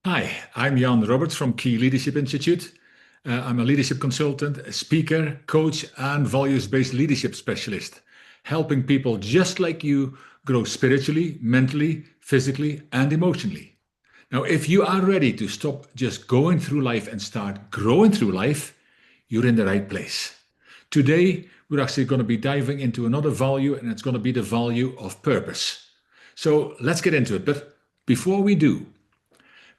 Hi, I'm Jan Robberts from Key Leadership Institute. I'm a leadership consultant, a speaker, coach, and values-based leadership specialist, helping people just like you grow spiritually, mentally, physically, and emotionally. Now, if you are ready to stop just going through life and start growing through life, you're in the right place. Today, we're actually going to be diving into another value, and it's going to be the value of purpose. So let's get into it. But before we do,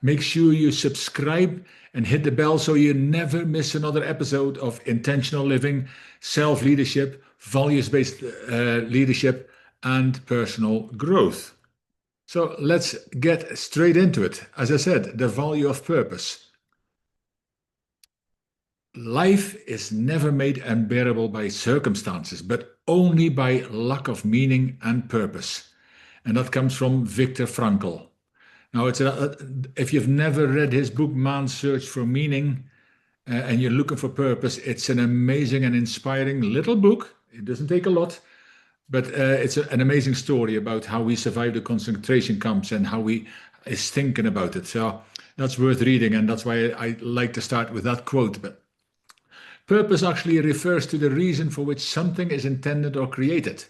make sure you subscribe and hit the bell so you never miss another episode of intentional living, self leadership, values based leadership, and personal growth. So let's get straight into it. As I said, the value of purpose. Life is never made unbearable by circumstances, but only by lack of meaning and purpose. And that comes from Viktor Frankl. Now, if you've never read his book, Man's Search for Meaning, and you're looking for purpose, it's an amazing and inspiring little book. It doesn't take a lot, but it's an amazing story about how he survived the concentration camps and how he is thinking about it. So that's worth reading, and that's why I like to start with that quote. But purpose actually refers to the reason for which something is intended or created.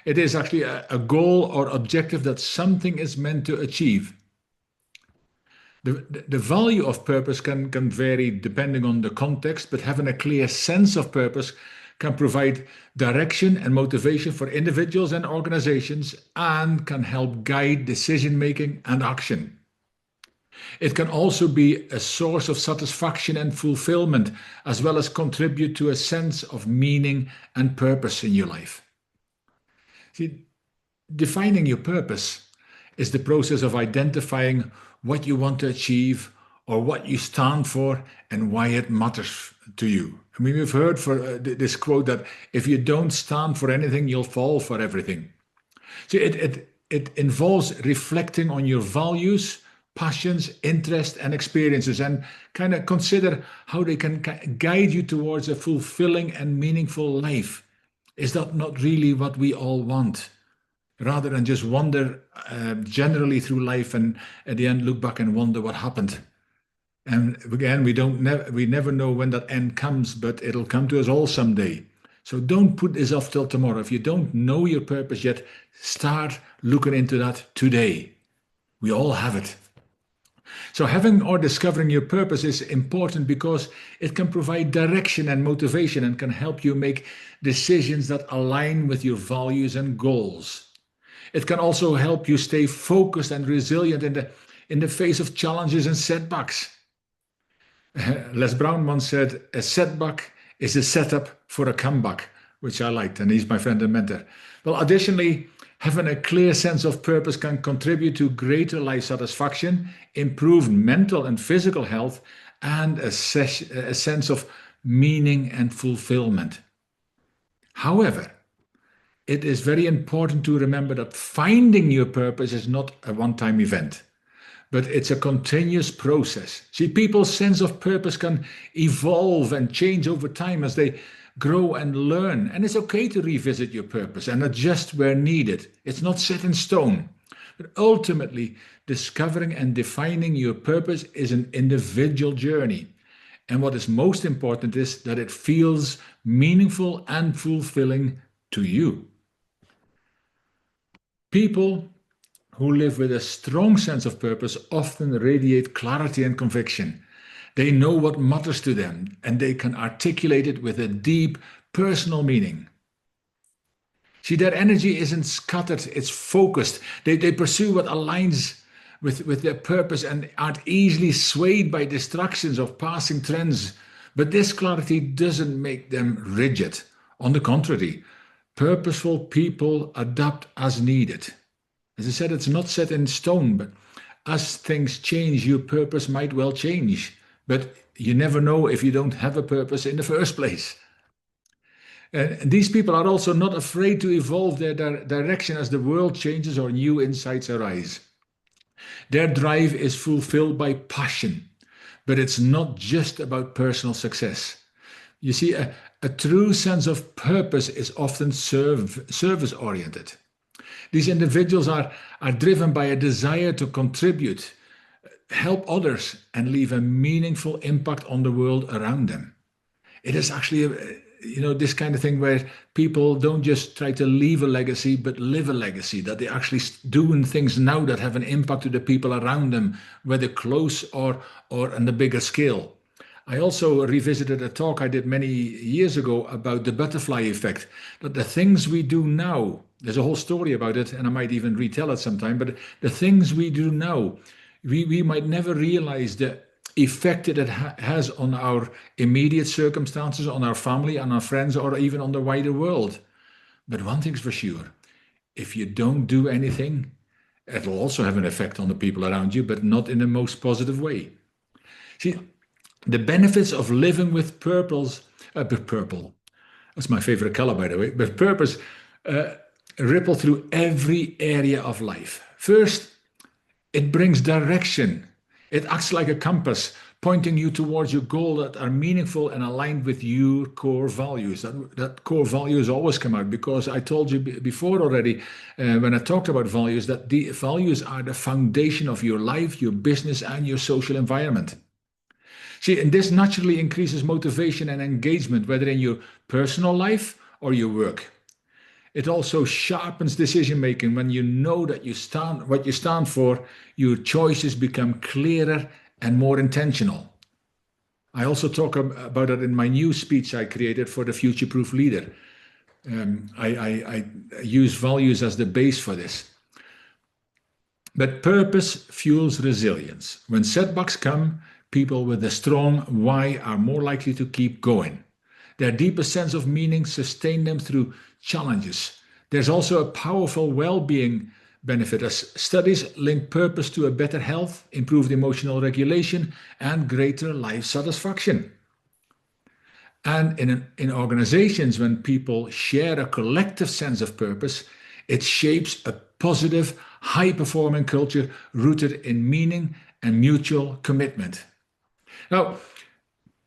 It is actually a goal or objective that something is meant to achieve. The value of purpose can vary depending on the context, but having a clear sense of purpose can provide direction and motivation for individuals and organizations and can help guide decision making and action. It can also be a source of satisfaction and fulfillment, as well as contribute to a sense of meaning and purpose in your life. See, defining your purpose is the process of identifying what you want to achieve or what you stand for and why it matters to you. I mean, we've heard this quote that if you don't stand for anything, you'll fall for everything. So it involves reflecting on your values, passions, interests, and experiences, and kind of consider how they can guide you towards a fulfilling and meaningful life. Is that not really what we all want? Rather than just wander generally through life and at the end look back and wonder what happened. And again, we never know when that end comes, but it'll come to us all someday. So don't put this off till tomorrow. If you don't know your purpose yet, start looking into that today. We all have it. So having or discovering your purpose is important because it can provide direction and motivation and can help you make decisions that align with your values and goals. It can also help you stay focused and resilient in the face of challenges and setbacks. Les Brown once said, a setback is a setup for a comeback, which I liked, and he's my friend and mentor. Well, additionally, having a clear sense of purpose can contribute to greater life satisfaction, improved mental and physical health, and a sense of meaning and fulfillment. However, it is very important to remember that finding your purpose is not a one-time event, but it's a continuous process. See, people's sense of purpose can evolve and change over time as they grow and learn. And it's okay to revisit your purpose and adjust where needed. It's not set in stone. But ultimately, discovering and defining your purpose is an individual journey. And what is most important is that it feels meaningful and fulfilling to you. People who live with a strong sense of purpose often radiate clarity and conviction. They know what matters to them and they can articulate it with a deep personal meaning. See, their energy isn't scattered, it's focused. They pursue what aligns with their purpose and aren't easily swayed by distractions of passing trends. But this clarity doesn't make them rigid. On the contrary, purposeful people adapt as needed. As I said, it's not set in stone, but as things change, your purpose might well change. But you never know if you don't have a purpose in the first place. And these people are also not afraid to evolve their direction as the world changes or new insights arise. Their drive is fulfilled by passion, but it's not just about personal success. You see, a true sense of purpose is often service-oriented. These individuals are driven by a desire to contribute help others and leave a meaningful impact on the world around them. It is actually, this kind of thing where people don't just try to leave a legacy, but live a legacy, that they're actually doing things now that have an impact to the people around them, whether close or on the bigger scale. I also revisited a talk I did many years ago about the butterfly effect, that the things we do now, there's a whole story about it, and I might even retell it sometime, but the things we do now, we might never realize the effect that it has on our immediate circumstances, on our family, on our friends, or even on the wider world. But one thing's for sure, if you don't do anything, it'll also have an effect on the people around you, but not in the most positive way. See, the benefits of living with purple, that's my favorite color, by the way, but purpose ripple through every area of life. First, it brings direction. It acts like a compass, pointing you towards your goal that are meaningful and aligned with your core values. That core values always come out, because I told you before already, when I talked about values, that the values are the foundation of your life, your business, and your social environment. See, and this naturally increases motivation and engagement, whether in your personal life or your work. It also sharpens decision making. When you know that what you stand for, your choices become clearer and more intentional. I also talk about it in my new speech I created for the Future Proof Leader. I use values as the base for this. But purpose fuels resilience. When setbacks come, people with a strong why are more likely to keep going. Their deeper sense of meaning sustains them through challenges. There's also a powerful well-being benefit, as studies link purpose to a better health, improved emotional regulation, and greater life satisfaction. And in organizations, when people share a collective sense of purpose, it shapes a positive, high-performing culture rooted in meaning and mutual commitment. Now,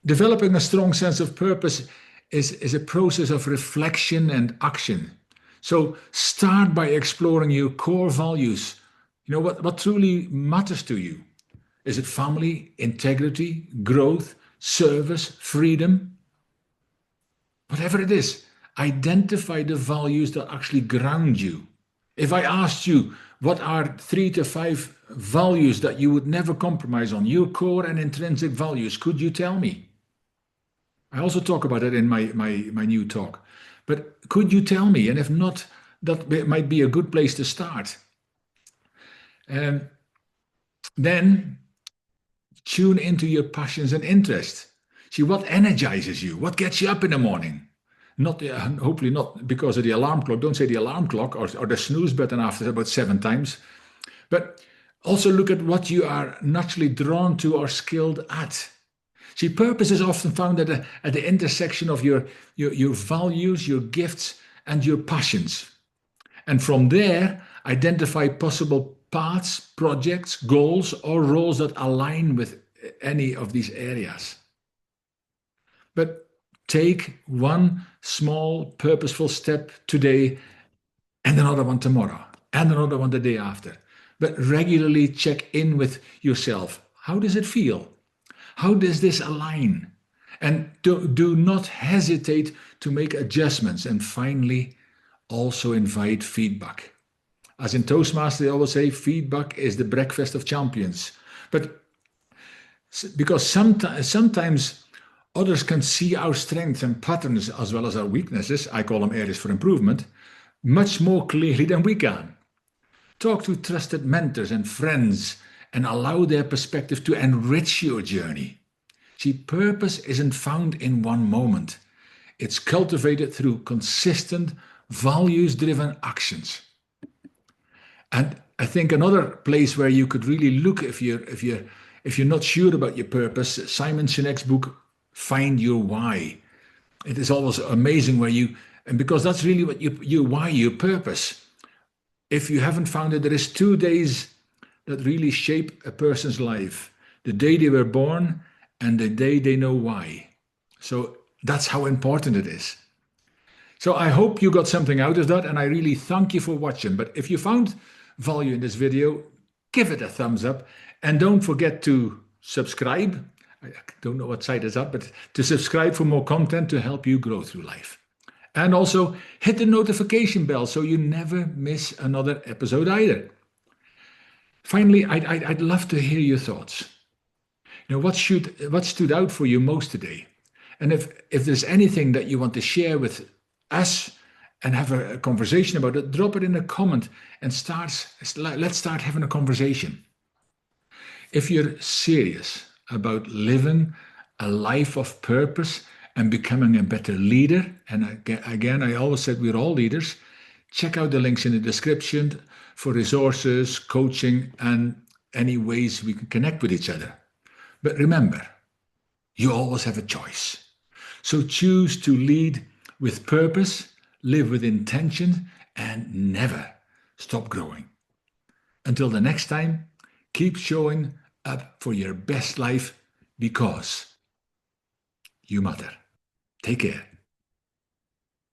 developing a strong sense of purpose is a process of reflection and action. So start by exploring your core values. What truly matters to you. Is it family, integrity, growth, service, freedom? Whatever it is, identify the values that actually ground you. If I asked you, what are 3 to 5 values that you would never compromise on, your core and intrinsic values, could you tell me? I also talk about it in my new talk. But could you tell me? And if not, that might be a good place to start. Then tune into your passions and interests. See, what energizes you? What gets you up in the morning? Hopefully not because of the alarm clock. Don't say the alarm clock or the snooze button after about 7 times. But also look at what you are naturally drawn to or skilled at. See, purpose is often found at the intersection of your values, your gifts, and your passions. And from there, identify possible paths, projects, goals, or roles that align with any of these areas. But take one small, purposeful step today, and another one tomorrow, and another one the day after. But regularly check in with yourself. How does it feel? How does this align? And do not hesitate to make adjustments. And finally, also invite feedback. As in Toastmasters, they always say feedback is the breakfast of champions. But because sometimes others can see our strengths and patterns as well as our weaknesses, I call them areas for improvement, much more clearly than we can. Talk to trusted mentors and friends and allow their perspective to enrich your journey. See, purpose isn't found in one moment. It's cultivated through consistent, values-driven actions. And I think another place where you could really look if you're not sure about your purpose, Simon Sinek's book, Find Your Why. It is always amazing and because that's really what your why, your purpose. If you haven't found it, there is 2 days that really shape a person's life. The day they were born and the day they know why. So that's how important it is. So I hope you got something out of that, and I really thank you for watching. But if you found value in this video, give it a thumbs up, and don't forget to subscribe. I don't know what site is up, but to subscribe for more content to help you grow through life. And also hit the notification bell so you never miss another episode either. Finally, I'd love to hear your thoughts. What stood out for you most today? And if there's anything that you want to share with us and have a conversation about it, drop it in a comment and let's start having a conversation. If you're serious about living a life of purpose and becoming a better leader, and again, I always said we're all leaders, check out the links in the description for resources, coaching, and any ways we can connect with each other. But remember, you always have a choice. So choose to lead with purpose, live with intention, and never stop growing. Until the next time, keep showing up for your best life because you matter. Take care.